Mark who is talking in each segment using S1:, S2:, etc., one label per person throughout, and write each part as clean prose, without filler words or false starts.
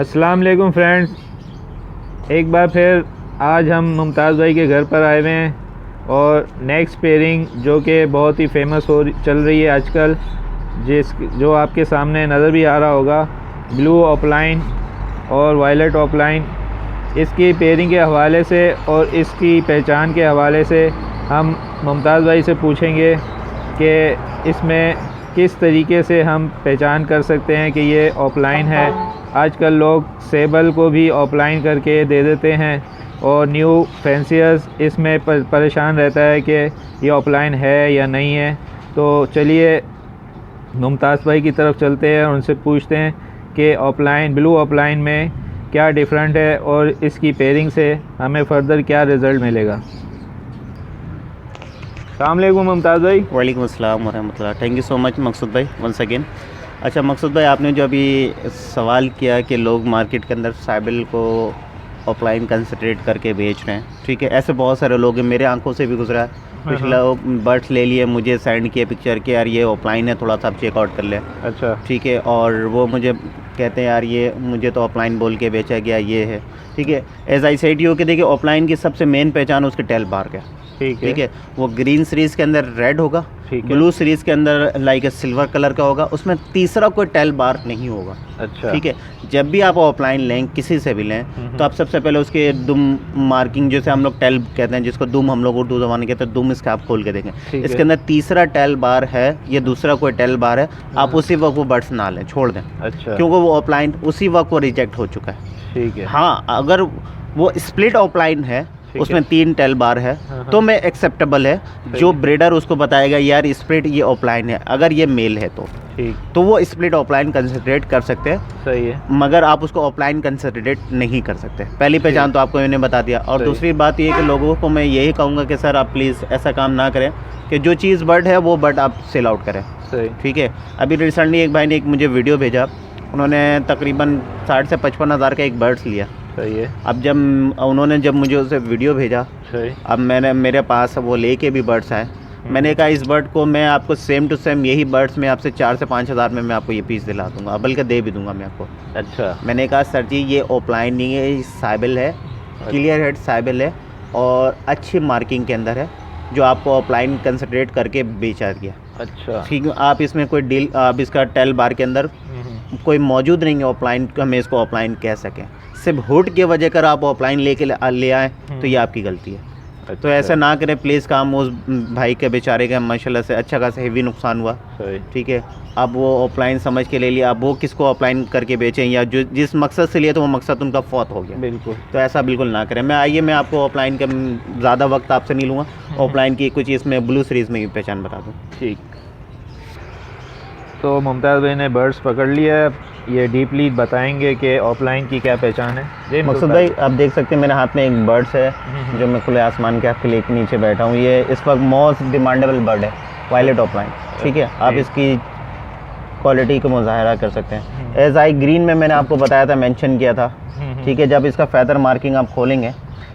S1: अस्सलाम वालेकुम फ्रेंड्स, एक बार फिर आज हम मुमताज़ भाई के घर पर आए हुए हैं और नेक्स्ट पेयरिंग जो कि बहुत ही फेमस चल रही है आजकल, जो आपके सामने नज़र भी आ रहा होगा, ब्लू ऑफलाइन और वायलेट ऑफलाइन। इसकी पेयरिंग के हवाले से और इसकी पहचान के हवाले से हम मुमताज़ भाई से पूछेंगे कि इसमें किस तरीके से हम पहचान कर सकते हैं कि ये ऑफलाइन है। आजकल लोग सेबल को भी ऑफलाइन करके दे देते हैं और न्यू फैंसियर्स इसमें परेशान रहता है कि ये ऑफलाइन है या नहीं है। तो चलिए मुमताज़ भाई की तरफ चलते हैं और उनसे पूछते हैं कि ऑफलाइन ब्लू ऑफलाइन में क्या डिफरेंट है और इसकी पेयरिंग से हमें फ़र्दर क्या रिज़ल्ट मिलेगा। अस्सलाम वालेकुम मुमताज़ भाई।
S2: वालेकुम अस्सलाम वरहमतुल्लाह। थैंक यू सो मच मकसूद भाई वंस अगेन। अच्छा मकसूद भाई, आपने जो अभी सवाल किया कि लोग मार्केट के अंदर साइबल को ऑफलाइन कंसंट्रेट करके बेच रहे हैं, ठीक है, ऐसे बहुत सारे लोग हैं, मेरे आंखों से भी गुजरा है। कुछ लोग बर्ड्स ले लिए, मुझे सेंड किए पिक्चर के यार ये ऑफलाइन है, थोड़ा सा आप चेकआउट कर लें।
S1: अच्छा, ठीक
S2: है, और वो मुझे कहते हैं यार ये मुझे तो ऑफलाइन बोल के बेचा गया, ये है, ठीक है। एज आई सेड यू कि देखिए ऑफलाइन की सबसे मेन पहचान उसके टेल बार का, ठीक है। वो ग्रीन सीरीज़ के अंदर रेड होगा, ब्लू सीरीज़ के अंदर लाइक सिल्वर कलर का होगा, उसमें तीसरा कोई टेल बार नहीं होगा।
S1: अच्छा,
S2: ठीक है। जब भी आप ऑफलाइन लें, किसी से भी लें, तो आप सबसे पहले उसके दुम मार्किंग, जैसे हम लोग टेल कहते हैं, जिसको दुम हम लोग उर्दू ज़बान कहते हैं, दुम इसका आप खोल के देखें, इसके अंदर तीसरा टेल बार है, ये दूसरा कोई टेल बार है, आप उसी वक्त वो बर्ड्स ना लें, छोड़ दें। अच्छा, क्योंकि वो ऑफलाइन उसी वक्त वो रिजेक्ट हो चुका है।
S1: ठीक है।
S2: हाँ, अगर वो स्प्लिट ऑफलाइन है, उसमें 3 टेल बार है, तो मैं एक्सेप्टेबल है। जो ब्रीडर उसको बताएगा यार स्प्लिट ये ऑफलाइन है, अगर ये मेल है तो वो स्प्लिट ऑफलाइन कंसिडरेट कर सकते हैं।
S1: सही है,
S2: मगर आप उसको ऑफलाइन कंसिडरेट नहीं कर सकते। पहली पहचान तो आपको मैंने बता दिया। और दूसरी बात ये है कि लोगों को मैं यही कहूँगा कि सर आप प्लीज़ ऐसा काम ना करें कि जो चीज़ बर्ड है वो बर्ड आप सेल आउट करें।
S1: सही, ठीक है।
S2: अभी रिसेंटली एक भाई ने एक मुझे वीडियो भेजा, उन्होंने तकरीबन 60 से 55 हज़ार का एक बर्ड्स लिया।
S1: सही है।
S2: अब जब मुझे उसे वीडियो भेजा, अब मेरे पास वो लेके भी बर्ड्स आए, मैंने कहा इस बर्ड को मैं आपको सेम टू सेम यही बर्ड्स में आपसे 4 से 5 हज़ार में मैं आपको ये पीस दिला दूंगा, बल्कि दे भी दूंगा मैं आपको।
S1: अच्छा,
S2: मैंने कहा सर जी ये ऑफलाइन नहीं है, ये साइबल है, क्लियर हेड साइबल है और अच्छी मार्किंग के अंदर है, जो आपको ऑफलाइन कंसंट्रेट करके बेचा गया।
S1: अच्छा,
S2: ठीक है। आप इसमें कोई डील, आप इसका टेल बार के अंदर कोई मौजूद नहीं है ऑफलाइन, हमें इसको ऑफलाइन कह सकें। सिर्फ हुड की वजह कर आप ऑफलाइन ले आए तो ये आपकी गलती है। अच्छा। तो ऐसा ना करें प्लीज़। काम उस भाई के बेचारे का माशाल्लाह से अच्छा खासा हेवी नुकसान हुआ, ठीक है। अब वो ऑफलाइन समझ के ले लिया, अब वो किसको ऑफलाइन करके बेचें, या जो जिस मकसद से लिए तो वो मकसद उनका फौत हो गया। बिल्कुल, तो ऐसा बिल्कुल ना करें। मैं आपको ऑफलाइन का ज़्यादा वक्त आपसे नहीं लूँगा, ऑफलाइन की कुछ इसमें ब्लू सीरीज़ में पहचान बता दूँ।
S1: ठीक। तो मुमताज़ भाई ने बर्ड्स पकड़ लिया है, ये डीपली बताएंगे कि ऑफलाइन की क्या पहचान है। जी
S2: मकसूद भाई, आप देख सकते हैं मेरे हाथ में एक बर्ड्स है जो मैं खुले आसमान के आपके लेके नीचे बैठा हूँ। ये इस वक्त मोस्ट डिमांडेबल बर्ड है, वायलेट ऑफलाइन, ठीक है। आप इसकी क्वालिटी को मुज़ाहरा कर सकते हैं। एज आई ग्रीन में मैंने आपको बताया था, मेंशन किया था, ठीक है। जब इसका फैदर मार्किंग आप खोलेंगे,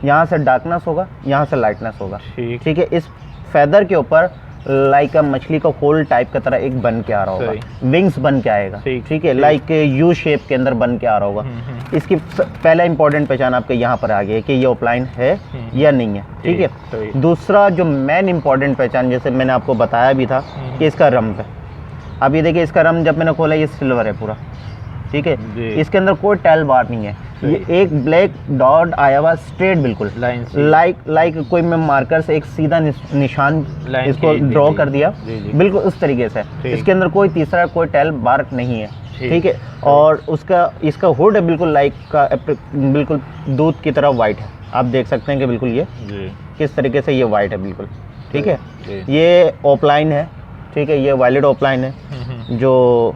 S2: यहाँ से डार्कनेस होगा, यहाँ से लाइटनेस होगा, ठीक है। इस फैदर के ऊपर लाइक मछली का होल टाइप का तरह एक बन के आ रहा होगा, विंग्स बन के आएगा, ठीक है, लाइक यू शेप के अंदर बन के आ रहा होगा। इसकी पहला इंपॉर्टेंट पहचान आपके यहाँ पर आ गई है कि ये ऑफलाइन है या नहीं है, ठीक है। दूसरा जो मेन इंपॉर्टेंट पहचान, जैसे मैंने आपको बताया भी था कि इसका रंग है। अब ये देखिए, इसका रंग जब मैंने खोला ये सिल्वर है पूरा, ठीक है। इसके अंदर कोई टेल बार नहीं है, ये एक ब्लैक डॉट आया हुआ स्ट्रेट, बिल्कुल लाइक कोई मैं मार्कर से एक सीधा निशान इसको ड्रॉ कर दिया, बिल्कुल उस तरीके से। इसके अंदर कोई तीसरा कोई टेल बार नहीं है, ठीक है। और इसका हुड है बिल्कुल लाइक का बिल्कुल दूध की तरह वाइट है। आप देख सकते हैं कि बिल्कुल ये किस तरीके से ये वाइट है बिल्कुल, ठीक है। ये ऑफलाइन है, ठीक है, ये वायलेट ऑफलाइन है, जो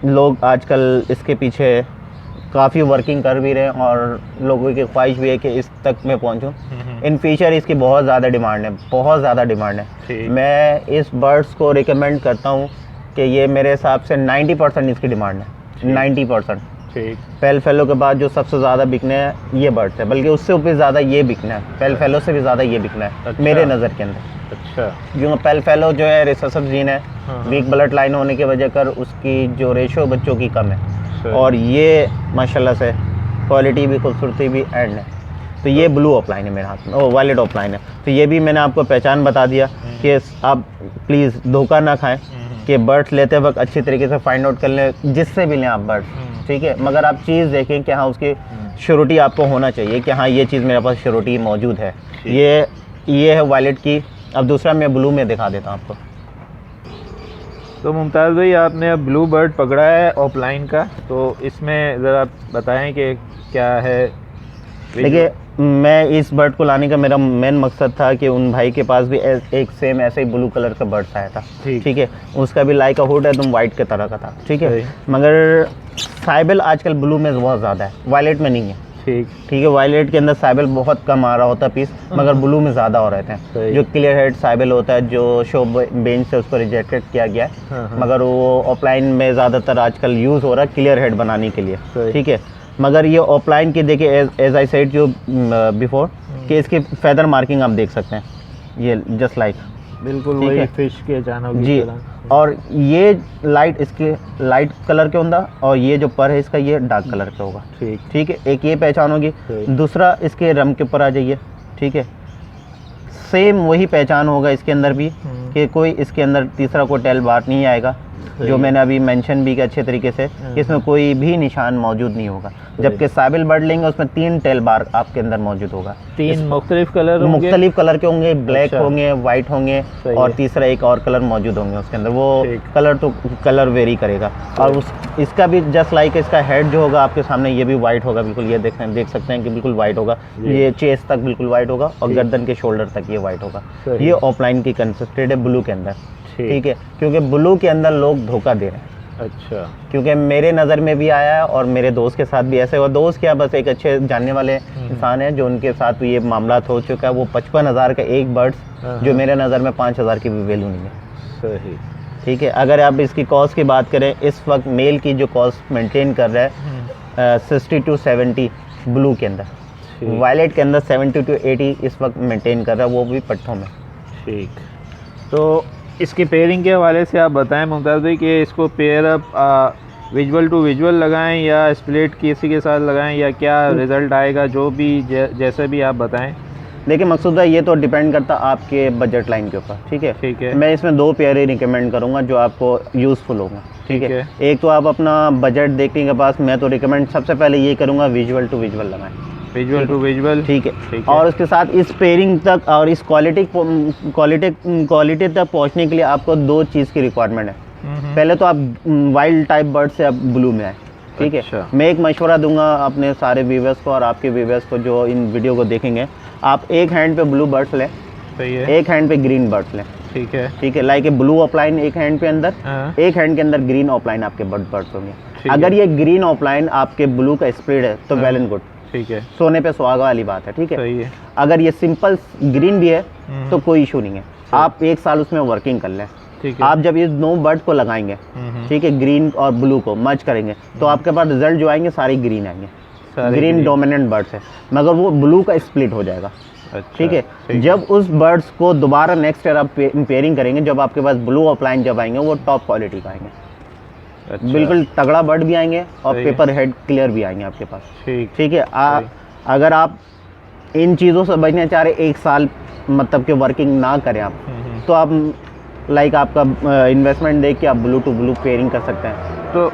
S2: लोग आजकल इसके पीछे काफ़ी वर्किंग कर भी रहे हैं और लोगों की ख्वाहिश भी है कि इस तक मैं पहुंचूं। इन फ्यूचर इसकी बहुत ज़्यादा डिमांड है, बहुत ज़्यादा डिमांड है। मैं इस बर्ड्स को रिकमेंड करता हूं कि ये मेरे हिसाब से 90% इसकी डिमांड है, 90%। ठीक। पेल फेलो के बाद जो सबसे ज़्यादा बिकने हैं ये बर्ड्स है, बल्कि उससे भी ज़्यादा ये बिकना है, पेल फेलो से भी ज़्यादा ये बिकना है। अच्छा। मेरे नज़र के अंदर। अच्छा। क्योंकि पेल फेलो जो है रिसेसिव जीन है, वीक ब्लड लाइन होने की वजह कर उसकी जो रेशो बच्चों की कम है, और ये माशाल्लाह से क्वालिटी भी, खूबसूरती भी एंड है। तो ये ब्लू ऑफलाइन है मेरे हाथ में, ओ वायलेट ऑफलाइन है। तो ये भी मैंने आपको पहचान बता दिया कि आप प्लीज़ धोखा ना खाएं कि बर्ड्स लेते वक्त अच्छी तरीके से फाइंड आउट कर लें, जिससे भी लें आप बर्ड्स, ठीक है। मगर आप चीज़ देखें कि हाँ उसकी श्योरिटी आपको होना चाहिए कि हाँ ये चीज़ मेरे पास श्योरिटी मौजूद है। ये है वायलेट की। अब दूसरा मैं ब्लू में दिखा देता हूँ आपको।
S1: तो मुमताज़ भाई, आपने अब ब्लू बर्ड पकड़ा है ऑफलाइन का, तो इसमें ज़रा बताएं कि क्या है।
S2: देखिए, मैं इस बर्ड को लाने का मेरा मेन मकसद था कि उन भाई के पास भी एक सेम ऐसे ही ब्लू कलर का बर्ड आया था, ठीक है। उसका भी लाइक अ हुड एकदम वाइट के तरह का था, ठीक है। मगर साइबल आजकल ब्लू में बहुत ज़्यादा है, वायलेट में नहीं है, ठीक है। वायलेट के अंदर साइबल बहुत कम आ रहा होता पीस, मगर ब्लू में ज़्यादा हो रहे थे। जो क्लियर हेड साइबल होता है, जो शो बेंच से उसको रिजेक्टेड किया गया है, मगर वो ऑफलाइन में ज़्यादातर आजकल यूज़ हो रहा है क्लियर हेड बनाने के लिए, ठीक है। मगर ये ऑफलाइन की देखिए, एज आई सेड जो बिफोर कि इसकी फेदर मार्किंग आप देख सकते हैं, ये जस्ट लाइक
S1: बिल्कुल वही फिश के जानवर
S2: जी। और ये लाइट, इसके लाइट कलर के होगा, और ये जो पर है इसका ये डार्क कलर का होगा, ठीक है। एक ये पहचान होगी। दूसरा, इसके रंग के ऊपर आ जाइए, ठीक है। सेम वही पहचान होगा इसके अंदर भी कि कोई इसके अंदर तीसरा कोई टेल बार नहीं आएगा, जो मैंने अभी मेंशन भी किया अच्छे तरीके से कि इसमें कोई भी निशान मौजूद नहीं होगा। जबकि साबिल बर्ड लेंगे उसमें 3 टेल बार आपके अंदर मौजूद होगा।
S1: 3 मुख्तलिफ कलर
S2: के होंगे, ब्लैक होंगे, वाइट होंगे, और तीसरा एक और कलर मौजूद होंगे उसके अंदर। वो कलर तो कलर वेरी करेगा। और इसका भी जस्ट लाइक इसका हेड जो होगा आपके सामने, ये भी वाइट होगा बिल्कुल। ये देख सकते हैं कि बिल्कुल वाइट होगा। ये चेस्ट तक बिल्कुल वाइट होगा और गर्दन के शोल्डर तक ये वाइट होगा। ये ऑफलाइन की कंसिस्टेड है ब्लू के अंदर, ठीक है। क्योंकि ब्लू के अंदर लोग धोखा दे रहे हैं।
S1: अच्छा।
S2: क्योंकि मेरे नज़र में भी आया है और मेरे दोस्त के साथ भी ऐसे हुआ। दोस्त क्या, बस एक अच्छे जानने वाले इंसान है जो उनके साथ ये मामला हो चुका है। वो 55,000 का एक बर्ड्स, जो मेरे नज़र में 5,000 की भी वैल्यू नहीं है।
S1: सही,
S2: ठीक है। अगर आप इसकी कॉस्ट की बात करें, इस वक्त मेल की जो कॉस्ट मेंटेन कर रहा है 60 to 70 ब्लू के अंदर, वायलेट के अंदर 70 to 80 इस वक्त मेंटेन कर रहा है, वो भी पट्टों में।
S1: ठीक। तो इसकी पेयरिंग के हवाले से आप बताएं मुमताज़ भाई कि इसको pair up visual to visual लगाएं या स्प्लिट किसी के साथ लगाएं, या क्या रिज़ल्ट आएगा, जो भी जैसे भी आप बताएं।
S2: देखिए मकसूद है, ये तो डिपेंड करता आपके बजट लाइन के ऊपर, ठीक है।
S1: ठीक है।
S2: मैं इसमें 2 पेयर ही रिकमेंड करूँगा जो आपको यूज़फुल होगा, ठीक है। एक तो आप अपना बजट देखने के पास, मैं तो रिकमेंड सबसे पहले ये करूँगा विजुअल टू विजुअल लगाएं,
S1: विजुअल टू विजुअल,
S2: ठीक है। और उसके साथ इस पेयरिंग तक और इस क्वालिटी तक पहुंचने के लिए आपको 2 चीज़ की रिक्वायरमेंट है। पहले तो आप वाइल्ड टाइप बर्ड से आप ब्लू में आए, ठीक है।
S1: अच्छा।
S2: मैं एक मशवरा दूंगा अपने सारे व्यूवर्स को और आपके व्यूवर्स को जो इन वीडियो को देखेंगे, आप एक हैंड पे ब्लू बर्ड्स लें,
S1: सही है,
S2: एक हैंड पे ग्रीन बर्ड्स लें,
S1: ठीक है,
S2: ठीक है। लाइक ब्लू ऑफलाइन एक हैंड पे अंदर, एक हैंड के अंदर ग्रीन ऑफलाइन आपके बर्ड्स होंगे। अगर ये ग्रीन ऑफलाइन आपके ब्लू का स्प्लिट है तो वेल एंड गुड, ठीक है, सोने पे सुहागा वाली बात है, ठीक है, सही है। अगर ये सिंपल ग्रीन भी है तो कोई इशू नहीं है, आप 1 साल उसमें वर्किंग कर लें, ठीक है। आप जब ये 2 बर्ड को लगाएंगे, ठीक है, ग्रीन और ब्लू को मर्ज करेंगे तो आपके पास रिजल्ट जो आएंगे सारे ग्रीन आएंगे, ग्रीन डोमिनेंट बर्ड्स है, मगर वो ब्लू का स्प्लिट हो जाएगा, ठीक है। जब उस बर्ड्स को दोबारा नेक्स्ट ईयर आप पेयरिंग करेंगे, जब आपके पास ब्लू ऑफलाइन जब आएंगे वो टॉप क्वालिटी का आएंगे, अच्छा। बिल्कुल तगड़ा बर्ड भी आएंगे और पेपर हेड क्लियर भी आएंगे आपके पास, ठीक है। अगर आप इन चीज़ों से बचना चाह रहे, 1 साल मतलब कि वर्किंग ना करें आप, तो आप लाइक आपका इन्वेस्टमेंट देख के आप ब्लू टू ब्लू पेयरिंग कर सकते हैं। तो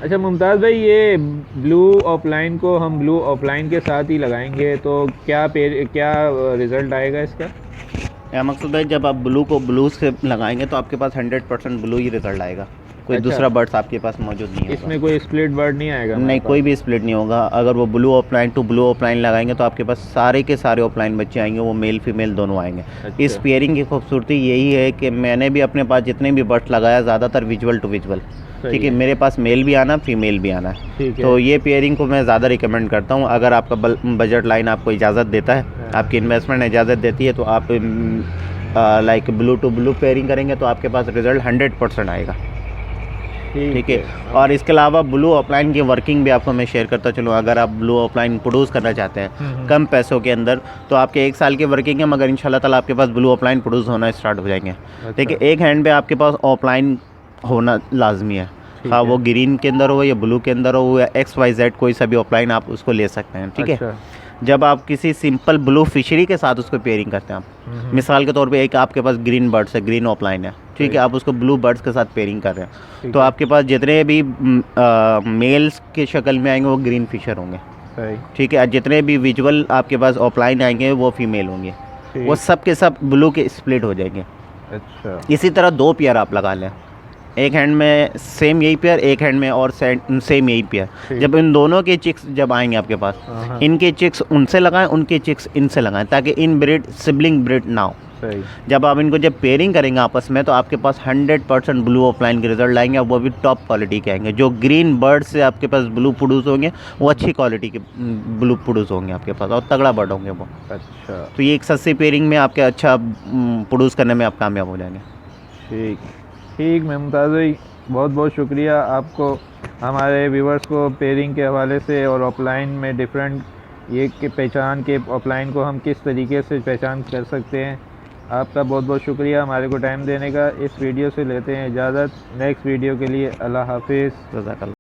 S1: अच्छा मुमताज़ भाई, ये ब्लू ऑफलाइन को हम ब्लू ऑफलाइन के साथ ही लगाएंगे तो क्या रिज़ल्ट आएगा इसका?
S2: या मकसूद भाई, जब आप ब्लू को ब्लू से लगाएंगे तो आपके पास 100% ब्लू ही रिजल्ट आएगा, कोई दूसरा बर्ड्स आपके पास मौजूद नहीं है।
S1: इसमें कोई स्प्लिट बर्ड नहीं आएगा?
S2: नहीं, कोई भी स्प्लिट नहीं होगा। अगर वो blue offline to blue offline लगाएंगे तो आपके पास सारे के सारे ऑफलाइन बच्चे आएंगे, वो मेल फीमेल दोनों आएंगे। अच्छा। इस पेयरिंग की खूबसूरती यही है कि मैंने भी अपने पास जितने भी बर्ड्स लगाया ज़्यादातर विजुअल टू विजुअल, ठीक है। मेरे पास मेल भी आना, फीमेल भी आना है, तो ये पेयरिंग को मैं ज़्यादा रिकमेंड करता हूँ। अगर आपका बजट लाइन आपको इजाज़त देता है, आपकी इन्वेस्टमेंट इजाज़त देती है, तो आप like blue to blue pairing करेंगे तो आपके पास रिजल्ट 100% आएगा, ठीक है। और इसके अलावा ब्लू ऑफलाइन की वर्किंग भी आपको मैं शेयर करता चलूँ। अगर आप ब्लू ऑफलाइन प्रोड्यूस करना चाहते हैं कम पैसों के अंदर, तो आपके 1 साल की वर्किंग है, मगर इंशाल्लाह ताला आपके पास ब्लू ऑफलाइन प्रोड्यूस होना स्टार्ट हो जाएंगे। देखिए, एक हैंड पे आपके पास ऑफलाइन होना लाजमी है,
S1: ठीक
S2: हाँ
S1: है।
S2: वो ग्रीन के अंदर हो या ब्लू के अंदर हो या XYZ कोई सा भी ऑफलाइन आप उसको ले सकते हैं, ठीक है।
S1: अच्छा।
S2: जब आप किसी सिंपल ब्लू फिशरी के साथ उसको पेयरिंग करते हैं आप, मिसाल के तौर पे एक आपके पास ग्रीन बर्ड्स है, ग्रीन ऑफलाइन है, ठीक है, आप उसको ब्लू बर्ड्स के साथ पेयरिंग कर रहे हैं,
S1: ठीक
S2: तो
S1: है।
S2: आपके पास जितने भी मेल्स के शक्ल में आएंगे वो ग्रीन फिशर होंगे,
S1: सही।
S2: ठीक है। जितने भी विजुअल आपके पास ऑफलाइन आएंगे वो फीमेल होंगे,
S1: ठीक।
S2: वो सब के सब ब्लू के स्प्लिट हो जाएंगे।
S1: अच्छा।
S2: इसी तरह 2 पेयर आप लगा लें, एक हैंड में सेम यही पेयर, एक हैंड में और सेम यही पेयर।
S1: ठीक।
S2: जब इन दोनों के चिक्स जब आएंगे आपके पास,
S1: हाँ।
S2: इनके चिक्स उनसे लगाएं, उनके चिक्स इनसे लगाएं, ताकि इन ब्रीड सिबलिंग ब्रीड ना हो।
S1: सही।
S2: जब आप इनको जब पेयरिंग करेंगे आपस में, तो आपके पास 100% ब्लू ऑफलाइन के रिजल्ट आएंगे, और वो भी टॉप क्वालिटी के आएंगे। जो ग्रीन बर्ड से आपके पास ब्लू प्रोड्यूस होंगे वो अच्छी क्वालिटी के ब्लू प्रोड्यूस होंगे आपके पास, और तगड़ा बर्ड होंगे वो।
S1: अच्छा।
S2: तो ये एक सस्ती पेयरिंग में आपके अच्छा प्रोड्यूस करने में आप कामयाब हो जाएंगे।
S1: ठीक। ठीक मुमताज़ भाई, बहुत बहुत शुक्रिया आपको हमारे व्यूवर्स को पेयरिंग के हवाले से और ऑफलाइन में डिफरेंट ये के पहचान के ऑफलाइन को हम किस तरीके से पहचान कर सकते हैं। आपका बहुत बहुत शुक्रिया हमारे को टाइम देने का। इस वीडियो से लेते हैं इजाज़त। नेक्स्ट वीडियो के लिए अल्लाह हाफिज़।
S2: जज़ाकल्लाह।